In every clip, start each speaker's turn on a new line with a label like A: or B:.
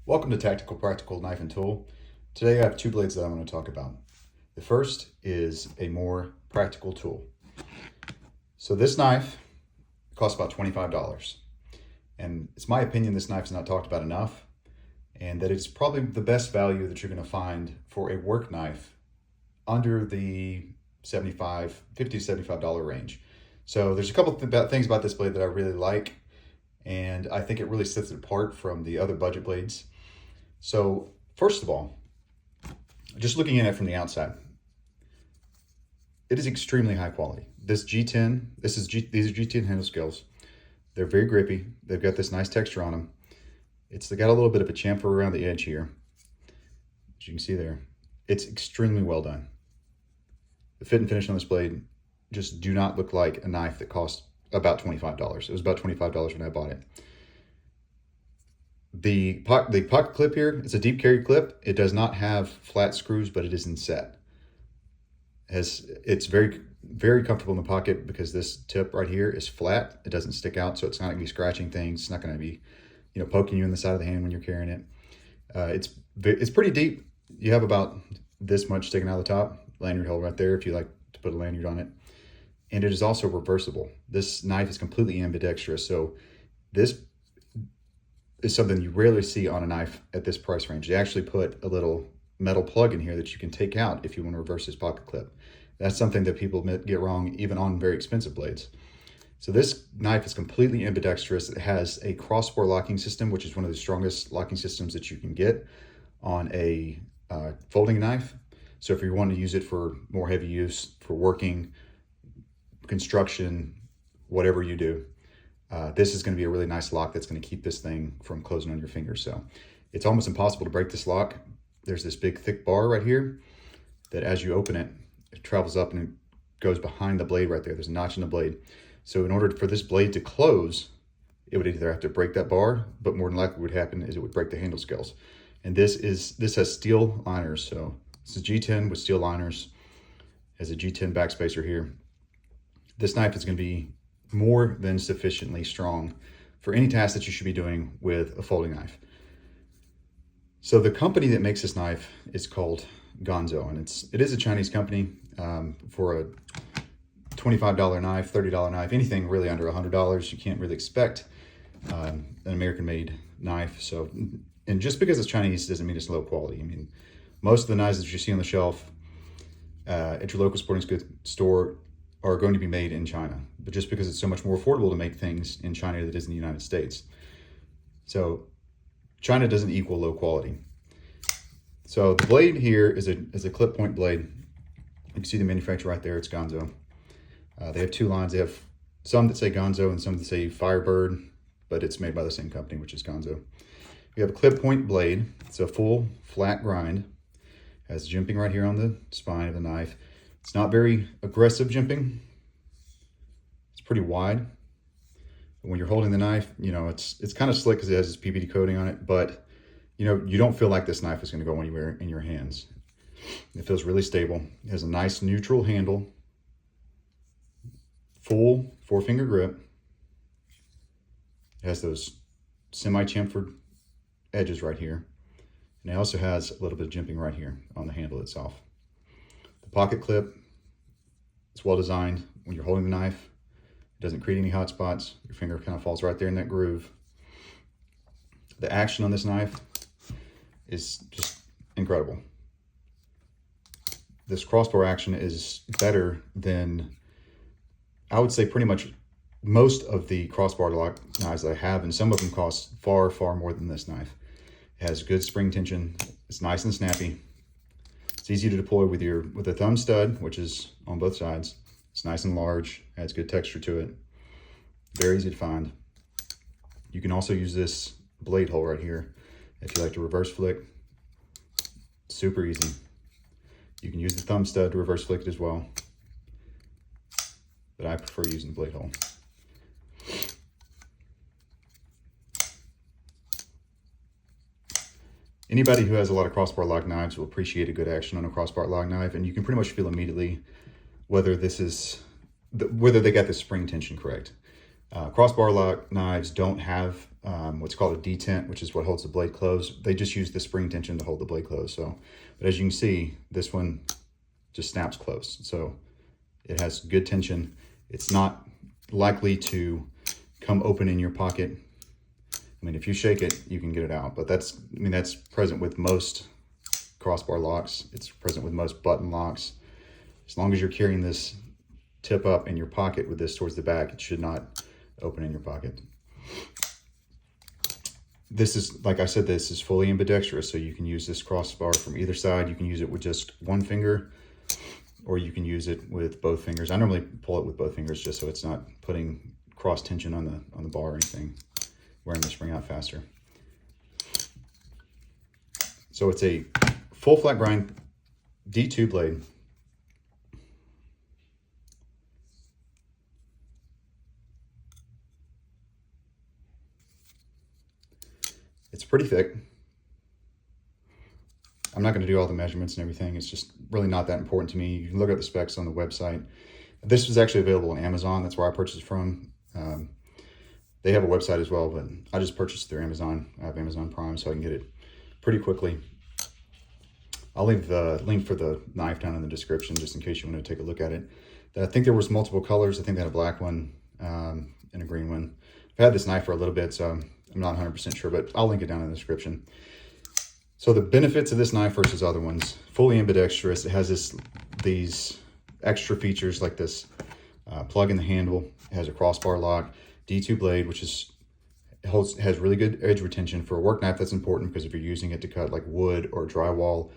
A: Welcome to Tactical Practical Knife and Tool. Today I have two blades that I want to talk about. The first is a more practical tool. So this knife costs about $25. And it's my opinion this knife is not talked about enough, and that it's probably the best value that you're going to find for a work knife under the $50 to $75 range. So there's a couple of things about this blade that I really like, and I think it really sets it apart from the other budget blades. So first of all, just looking at it from the outside, it is extremely high quality. This G10, these are G10 handle scales. They're very grippy. They've got this nice texture on them. They got a little bit of a chamfer around the edge here, as you can see there. It's extremely well done. The fit and finish on this blade just do not look like a knife that cost about $25. It was about $25 when I bought it. The pocket clip here, it's a deep carry clip. It does not have flat screws, but it is inset. It's very, very comfortable in the pocket because this tip right here is flat. It doesn't stick out, so it's not going to be scratching things. It's not going to be, poking you in the side of the hand when you're carrying it. It's pretty deep. You have about this much sticking out of the top. Lanyard hole right there if you like to put a lanyard on it. And it is also reversible. This knife is completely ambidextrous, so this is something you rarely see on a knife at this price range. They actually put a little metal plug in here that you can take out if you want to reverse this pocket clip. That's something that people get wrong even on very expensive blades. So this knife is completely ambidextrous. It has a crossbar locking system, which is one of the strongest locking systems that you can get on a folding knife. So if you want to use it for more heavy use, for working, construction, whatever you do, this is going to be a really nice lock that's going to keep this thing from closing on your fingers. So it's almost impossible to break this lock. There's this big thick bar right here that as you open it, it travels up and it goes behind the blade right there. There's a notch in the blade. So in order for this blade to close, it would either have to break that bar, but more than likely what would happen is it would break the handle scales. And this has steel liners. So this is G10 with steel liners. It has a G10 backspacer here. This knife is going to be more than sufficiently strong for any task that you should be doing with a folding knife. So the company that makes this knife is called Ganzhou, and it is a Chinese company. For a $25 knife, $30 knife, anything really under $100, you can't really expect an American-made knife. So, and just because it's Chinese doesn't mean it's low quality. I mean, most of the knives that you see on the shelf at your local sporting goods store are going to be made in China, but just because it's so much more affordable to make things in China than it is in the United States. So China doesn't equal low quality. So the blade here is a clip point blade. You can see the manufacturer right there, it's Ganzhou. They have two lines. They have some that say Ganzhou and some that say Firebird, but it's made by the same company, which is Ganzhou. We have a clip point blade. It's a full flat grind. Has jimping right here on the spine of the knife. It's not very aggressive jimping. It's pretty wide. When you're holding the knife, it's kind of slick because it has this PVD coating on it, but you don't feel like this knife is going to go anywhere in your hands. It feels really stable. It has a nice neutral handle, full 4-finger grip. It has those semi-chamfered edges right here. And it also has a little bit of jimping right here on the handle itself. The pocket clip, it's well designed. When you're holding the knife, it doesn't create any hot spots. Your finger kind of falls right there in that groove. The action on this knife is just incredible. This crossbar action is better than, I would say, pretty much most of the crossbar lock knives that I have, and some of them cost far, far more than this knife. It has good spring tension. It's nice and snappy. It's easy to deploy with a thumb stud, which is on both sides. It's nice and large, adds good texture to it. Very easy to find. You can also use this blade hole right here if you like to reverse flick. Super easy. You can use the thumb stud to reverse flick it as well, but I prefer using the blade hole. Anybody who has a lot of crossbar lock knives will appreciate a good action on a crossbar lock knife, and you can pretty much feel immediately whether they got the spring tension correct. Crossbar lock knives don't have what's called a detent, which is what holds the blade closed. They just use the spring tension to hold the blade closed. So, but as you can see, this one just snaps closed. So it has good tension. It's not likely to come open in your pocket. I mean, if you shake it, you can get it out, but that's present with most crossbar locks. It's present with most button locks. As long as you're carrying this tip up in your pocket with this towards the back, it should not open in your pocket. This is, like I said, this is fully ambidextrous, so you can use this crossbar from either side. You can use it with just one finger, or you can use it with both fingers. I normally pull it with both fingers just so it's not putting cross tension on the bar or anything, wearing the spring out faster. So it's a full flat grind D2 blade. It's pretty thick. I'm not going to do all the measurements and everything. It's just really not that important to me. You can look at the specs on the website. This was actually available on Amazon. That's where I purchased it from. They have a website as well, but I just purchased through Amazon. I have Amazon Prime, so I can get it pretty quickly. I'll leave the link for the knife down in the description just in case you want to take a look at it. I think there was multiple colors. I think they had a black one and a green one. I've had this knife for a little bit, so I'm not 100% sure, but I'll link it down in the description. So the benefits of this knife versus other ones: fully ambidextrous. It has these extra features like this plug in the handle. It has a crossbar lock, D2 blade, which has really good edge retention. For a work knife, that's important because if you're using it to cut like wood or drywall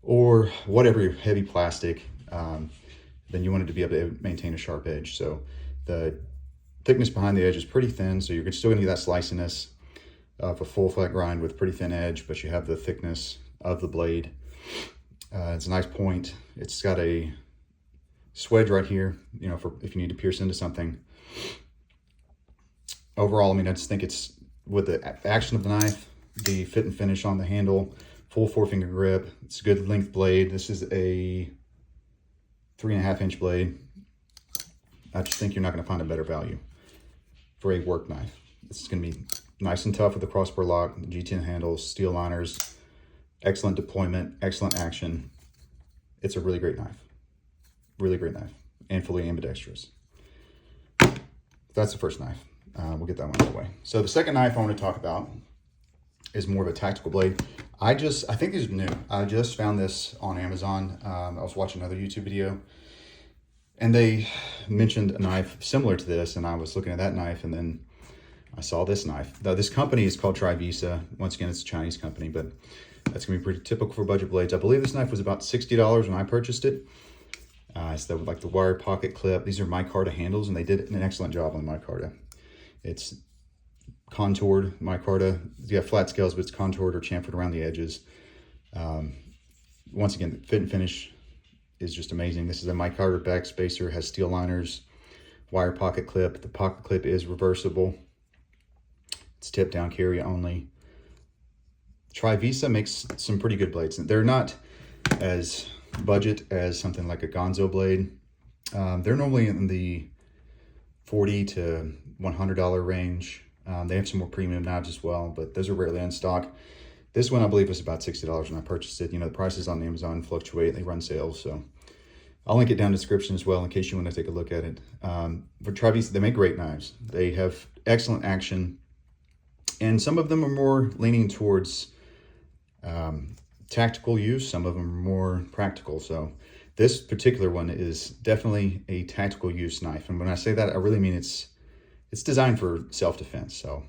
A: or whatever heavy plastic, then you want it to be able to maintain a sharp edge. So the thickness behind the edge is pretty thin, so you're still gonna get that sliciness of a full flat grind with pretty thin edge, but you have the thickness of the blade. It's a nice point. It's got a swedge right here, you know, for if you need to pierce into something. Overall, I mean, I just think it's, with the action of the knife, the fit and finish on the handle, full 4-finger grip. It's a good length blade. This is a 3.5-inch blade. I just think you're not going to find a better value for a work knife. It's going to be nice and tough with the crossbar lock, the G10 handles, steel liners, excellent deployment, excellent action. It's a really great knife. Really great knife, and fully ambidextrous. That's the first knife. We'll get that one out of the way. So the second knife I want to talk about is more of a tactical blade. I think these are new. I just found this on Amazon. I was watching another YouTube video, and they mentioned a knife similar to this, and I was looking at that knife, and then I saw this knife. Now, this company is called Trivisa. Once again, it's a Chinese company, but that's going to be pretty typical for budget blades. I believe this knife was about $60 when I purchased it. It's like the wire pocket clip. These are micarta handles, and they did an excellent job on micarta. It's contoured micarta. You have flat scales, but it's contoured or chamfered around the edges. Once again, the fit and finish is just amazing. This is a micarta back spacer, has steel liners, wire pocket clip. The pocket clip is reversible. It's tip down carry only. Trivisa makes some pretty good blades. They're not as budget as something like a Gonzo blade. They're normally in the $40 to $100 range. They have some more premium knives as well, but those are rarely in stock. This one I believe was about $60 when I purchased it. You know, the prices on Amazon fluctuate. They run sales, so I'll link it down in the description as well in case you want to take a look at it. For Trivisa, they make great knives. They have excellent action, and some of them are more leaning towards tactical use. Some of them are more practical. So this particular one is definitely a tactical use knife. And when I say that, I really mean it's designed for self-defense. So,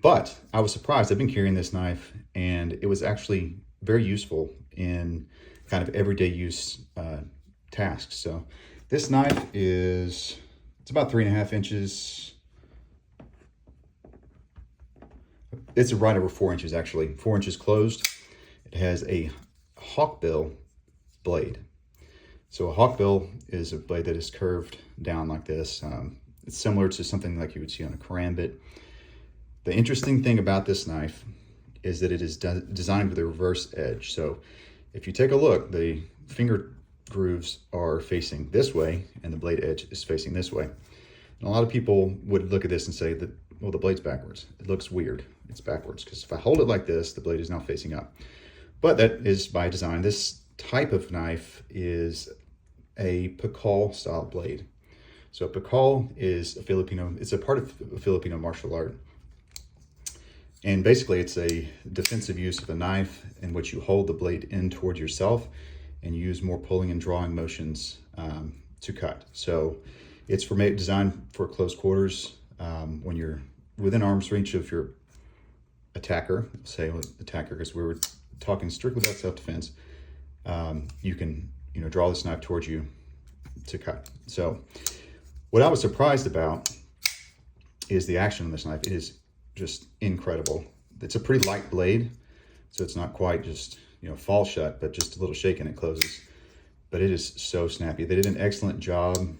A: but I was surprised. I've been carrying this knife, and it was actually very useful in kind of everyday use tasks. So this knife it's about 3.5 inches. It's right over 4 inches, actually. 4 inches closed. It has a hawkbill blade. So a hawkbill is a blade that is curved down like this. It's similar to something like you would see on a karambit. The interesting thing about this knife is that it is designed with a reverse edge. So if you take a look, the finger grooves are facing this way and the blade edge is facing this way. And a lot of people would look at this and say that well, the blade's backwards. It looks weird. It's backwards because if I hold it like this, the blade is now facing up. But that is by design. This type of knife is a Pakal style blade. So Pakal is a Filipino, it's a part of a Filipino martial art. And basically it's a defensive use of a knife in which you hold the blade in towards yourself and use more pulling and drawing motions to cut. So it's designed for close quarters when you're within arm's reach of your attacker, say attacker, because we were talking strictly about self-defense. You can, draw this knife towards you to cut. So what I was surprised about is the action on this knife. It is just incredible. It's a pretty light blade, so it's not quite just, fall shut, but just a little shake and it closes. But it is so snappy. They did an excellent job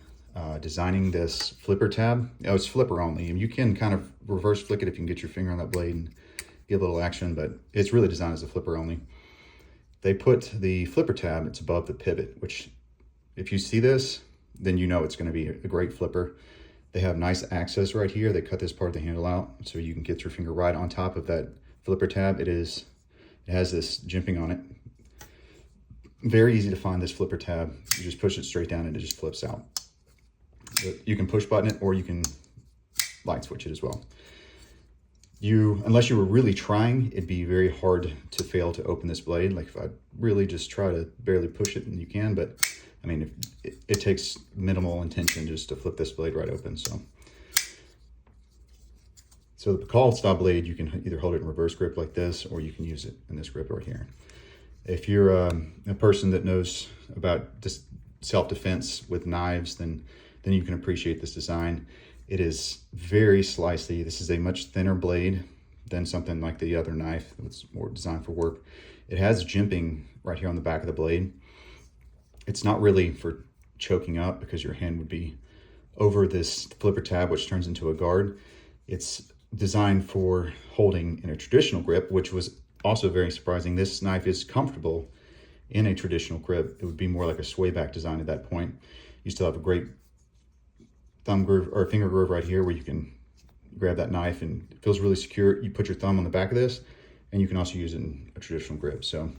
A: designing this flipper tab. It's flipper only, and you can kind of reverse flick it if you can get your finger on that blade and give a little action, but it's really designed as a flipper only. They put the flipper tab, it's above the pivot, which if you see this, then it's going to be a great flipper. They have nice access right here. They cut this part of the handle out so you can get your finger right on top of that flipper tab. It has this jimping on it. Very easy to find this flipper tab. You just push it straight down and it just flips out. But you can push button it or you can light switch it as well. Unless you were really trying, it'd be very hard to fail to open this blade. Like if I really just try to barely push it, and you can, but I mean, it takes minimal intention just to flip this blade right open. So the Pakal style blade, you can either hold it in reverse grip like this, or you can use it in this grip right here. If you're a person that knows about just self-defense with knives, then you can appreciate this design. It is very slicey. This is a much thinner blade than something like the other knife that's more designed for work. It has jimping right here on the back of the blade. It's not really for choking up because your hand would be over this flipper tab, which turns into a guard. It's designed for holding in a traditional grip, which was also very surprising. This knife is comfortable in a traditional grip. It would be more like a sway back design at that point. You still have a great thumb groove or finger groove right here where you can grab that knife and it feels really secure. You put your thumb on the back of this and you can also use it in a traditional grip. So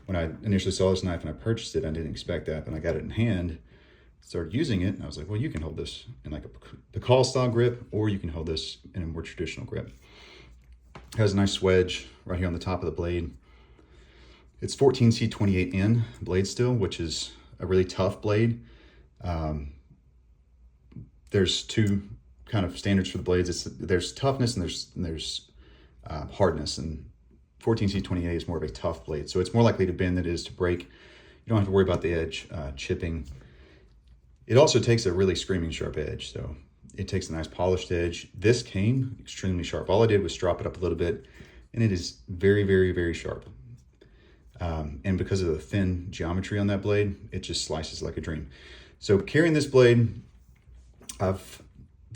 A: when I initially saw this knife and I purchased it, I didn't expect that, but I got it in hand, started using it, and I was like, well, you can hold this in like a Pakal style grip, or you can hold this in a more traditional grip. It has a nice swedge right here on the top of the blade. It's 14C28N blade steel, which is a really tough blade. There's two kind of standards for the blades. There's toughness and there's hardness, and 14C28 is more of a tough blade. So it's more likely to bend than it is to break. You don't have to worry about the edge chipping. It also takes a really screaming sharp edge. So it takes a nice polished edge. This came extremely sharp. All I did was strop it up a little bit, and it is very, very, very sharp. And because of the thin geometry on that blade, it just slices like a dream. So carrying this blade, I've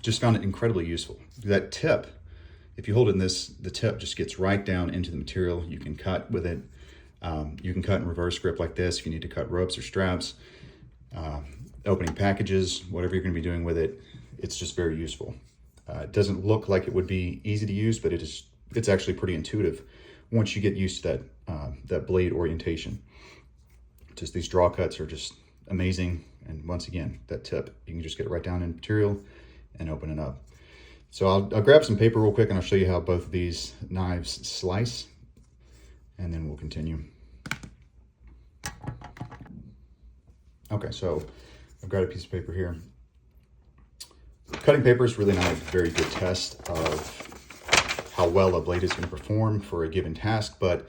A: just found it incredibly useful. That tip, if you hold it in this, the tip just gets right down into the material. You can cut with it. You can cut in reverse grip like this if you need to cut ropes or straps, opening packages, whatever you're going to be doing with it. It's just very useful. It doesn't look like it would be easy to use, but it's actually pretty intuitive once you get used to that blade orientation. Just these draw cuts are just amazing. And once again, that tip, you can just get it right down in material and open it up. So I'll grab some paper real quick and I'll show you how both of these knives slice, and then we'll continue. Okay, so I've got a piece of paper here. Cutting paper is really not a very good test of how well a blade is going to perform for a given task, but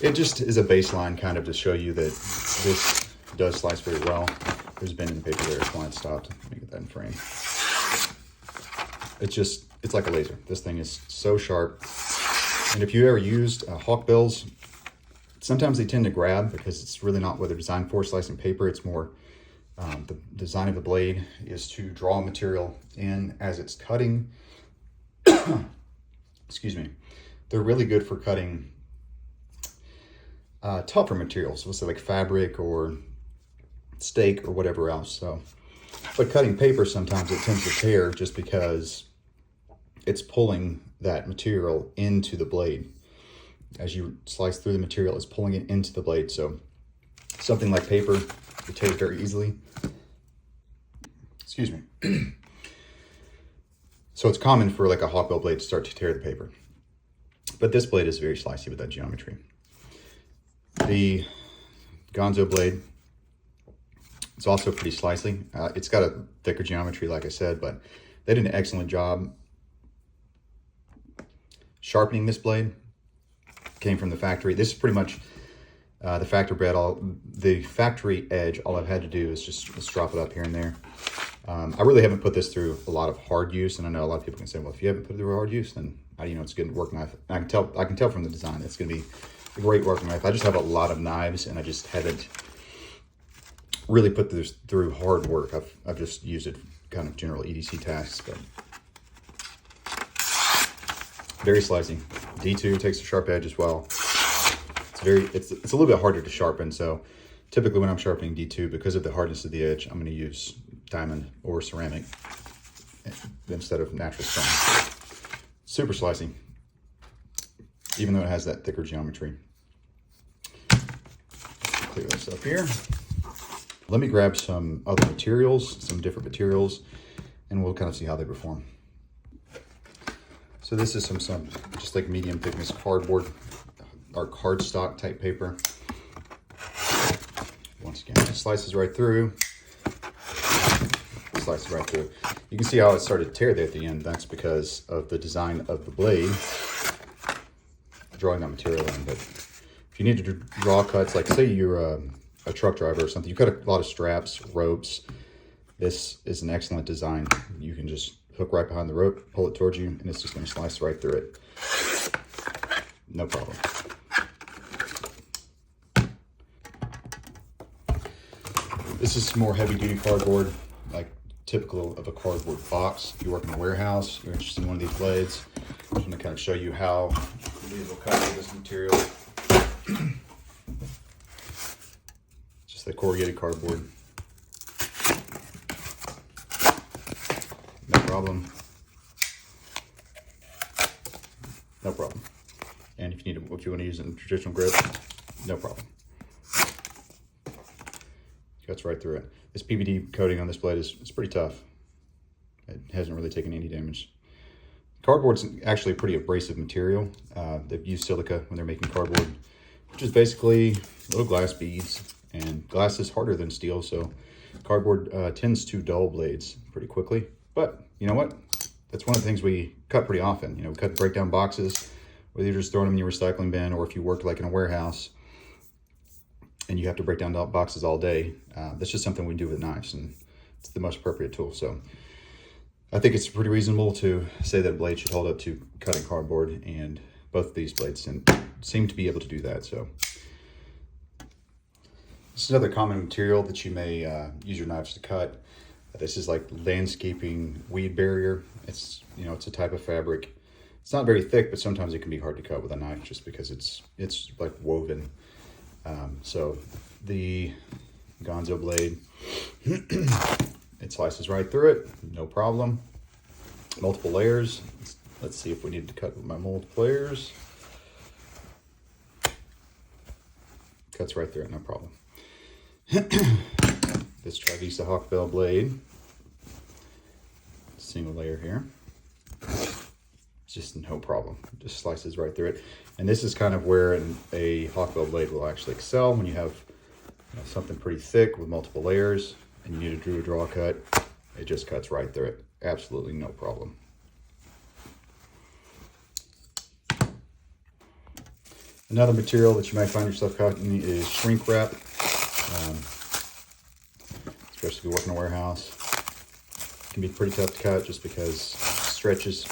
A: it just is a baseline kind of to show you that this does slice very well. There's a bend in the paper there, that's why it stopped. Let me get that in frame. It's like a laser. This thing is so sharp. And if you ever used Hawkbills, sometimes they tend to grab because it's really not what they're designed for, slicing paper. It's more the design of the blade is to draw material in as it's cutting. Excuse me. They're really good for cutting tougher materials, let's say like fabric or steak or whatever else. So, but cutting paper, sometimes it tends to tear just because it's pulling that material into the blade. As you slice through the material, it's pulling it into the blade. So something like paper, it tears very easily. Excuse me. So it's common for like a Hawkbill blade to start to tear the paper. But this blade is very slicey with that geometry. The Gonzo blade, it's also pretty slicey. It's got a thicker geometry, like I said, but they did an excellent job sharpening this blade. Came from the factory. This is pretty much the factory edge. All I've had to do is just drop it up here and there. I really haven't put this through a lot of hard use, and I know a lot of people can say, well, if you haven't put it through hard use, then how do you know it's a good work knife? And I can tell from the design it's going to be a great working knife. I just have a lot of knives, and I just haven't really put this through hard work. I've just used it kind of general EDC tasks, but very slicey. D2 takes a sharp edge as well. It's a little bit harder to sharpen, so typically when I'm sharpening D2, because of the hardness of the edge, I'm going to use diamond or ceramic instead of natural stone. Super slicey, even though it has that thicker geometry. Clear this up here. Let me grab some other materials, some different materials, and we'll kind of see how they perform. So this is some just like medium thickness cardboard or cardstock type paper. Once again, it slices right through. Slices right through. You can see how it started to tear there at the end. That's because of the design of the blade, drawing that material in. But if you need to draw cuts, like say you're a truck driver or something, you cut a lot of straps, ropes. This is an excellent design. You can just hook right behind the rope, pull it towards you, and it's just going to slice right through it. No problem. This is more heavy-duty cardboard, like typical of a cardboard box. If you work in a warehouse, you're interested in one of these blades. I'm just going to kind of show you how these will cut with this material. Just the corrugated cardboard. No problem. No problem. And if you want to use it in traditional grip, no problem. Cuts right through it. This PVD coating on this blade is pretty tough. It hasn't really taken any damage. Cardboard's actually a pretty abrasive material. They've used silica when they're making cardboard, which is basically little glass beads. And glass is harder than steel, so cardboard tends to dull blades pretty quickly. But you know what? That's one of the things we cut pretty often. You know, we cut breakdown boxes, whether you're just throwing them in your recycling bin or if you worked like in a warehouse and you have to break down boxes all day. That's just something we do with knives, and it's the most appropriate tool. So I think it's pretty reasonable to say that a blade should hold up to cutting cardboard, and both of these blades seem to be able to do that. So this is another common material that you may use your knives to cut. This is like landscaping weed barrier. It's a type of fabric. It's not very thick, but sometimes it can be hard to cut with a knife just because it's like woven. So the Gonzo blade, it slices right through it, no problem. Multiple layers. Let's see if we need to cut with my multiple layers. Cuts right through it, no problem. This Trivisa Hawkbill blade, single layer here. Just no problem. Just slices right through it. And this is kind of where a Hawkbill blade will actually excel, when you have something pretty thick with multiple layers and you need to do a draw cut. It just cuts right through it. Absolutely no problem. Another material that you might find yourself cutting is shrink wrap. Especially if you work in a warehouse. It can be pretty tough to cut just because it stretches.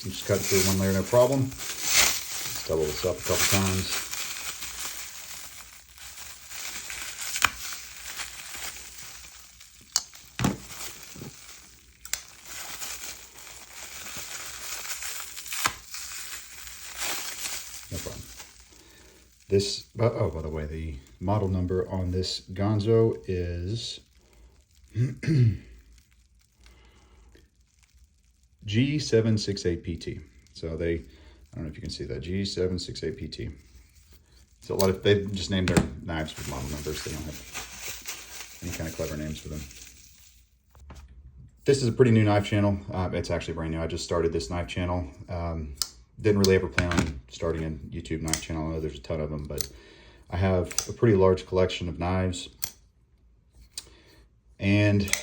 A: Just cut through one layer, no problem. Let's double this up a couple times. No problem. This, oh, by the way, the model number on this Gonzo is G768PT. So they, I don't know if you can see that, G768PT. So a lot of, they just named their knives with model numbers. They don't have any kind of clever names for them. This is a pretty new knife channel. It's actually brand new. I just started this knife channel. Didn't really ever plan on starting a YouTube knife channel. I know there's a ton of them, but I have a pretty large collection of knives. And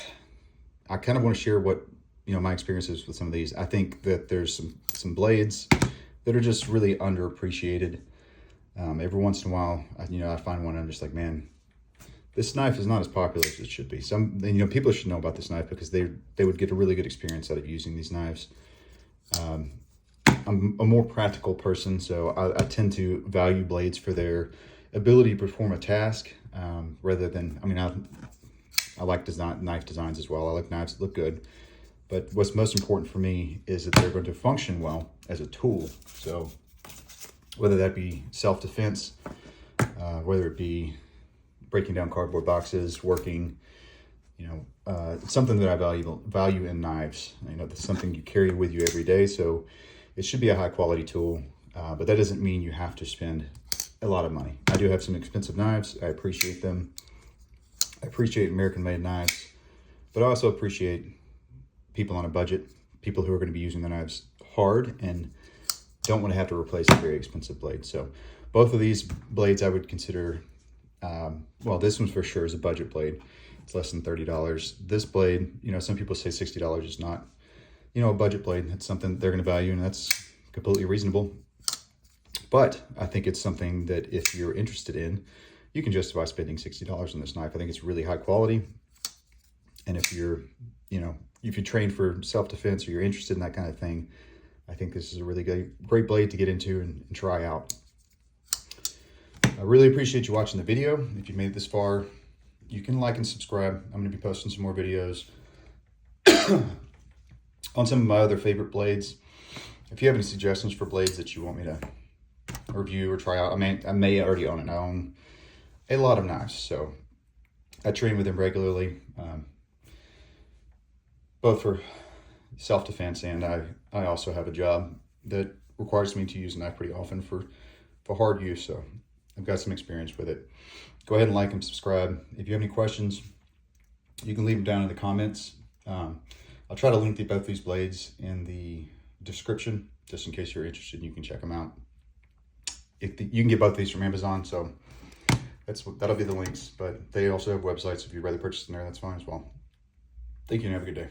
A: I kind of want to share what, my experiences with some of these. I think that there's some blades that are just really underappreciated. Every once in a while, I find one and I'm just like, man, this knife is not as popular as it should be. People should know about this knife because they would get a really good experience out of using these knives. I'm a more practical person, so I tend to value blades for their ability to perform a task rather than, I like knife designs as well. I like knives that look good. But what's most important for me is that they're going to function well as a tool. So whether that be self-defense, whether it be breaking down cardboard boxes, working, it's something that I value in knives. That's something you carry with you every day. So it should be a high quality tool, but that doesn't mean you have to spend a lot of money. I do have some expensive knives. I appreciate them. I appreciate American-made knives, but I also appreciate people on a budget, people who are going to be using the knives hard and don't want to have to replace a very expensive blade. So both of these blades I would consider, well, this one for sure is a budget blade. It's less than $30. This blade, some people say $60 is not, a budget blade. It's something they're going to value, and that's completely reasonable. But I think it's something that if you're interested in, you can justify spending $60 on this knife. I think it's really high quality. And if you're, if you train for self-defense or you're interested in that kind of thing, I think this is a really great blade to get into and try out. I really appreciate you watching the video. If you made it this far, you can like and subscribe. I'm going to be posting some more videos on some of my other favorite blades. If you have any suggestions for blades that you want me to review or try out, I may already own it. I own a lot of knives, so I train with them regularly, both for self-defense, and I also have a job that requires me to use a knife pretty often for hard use, so I've got some experience with it. Go ahead and like and subscribe. If you have any questions, you can leave them down in the comments. I'll try to link both these blades in the description, just in case you're interested and you can check them out. You can get both these from Amazon, so that'll be the links, but they also have websites. If you'd rather purchase them there, that's fine as well. Thank you and have a good day.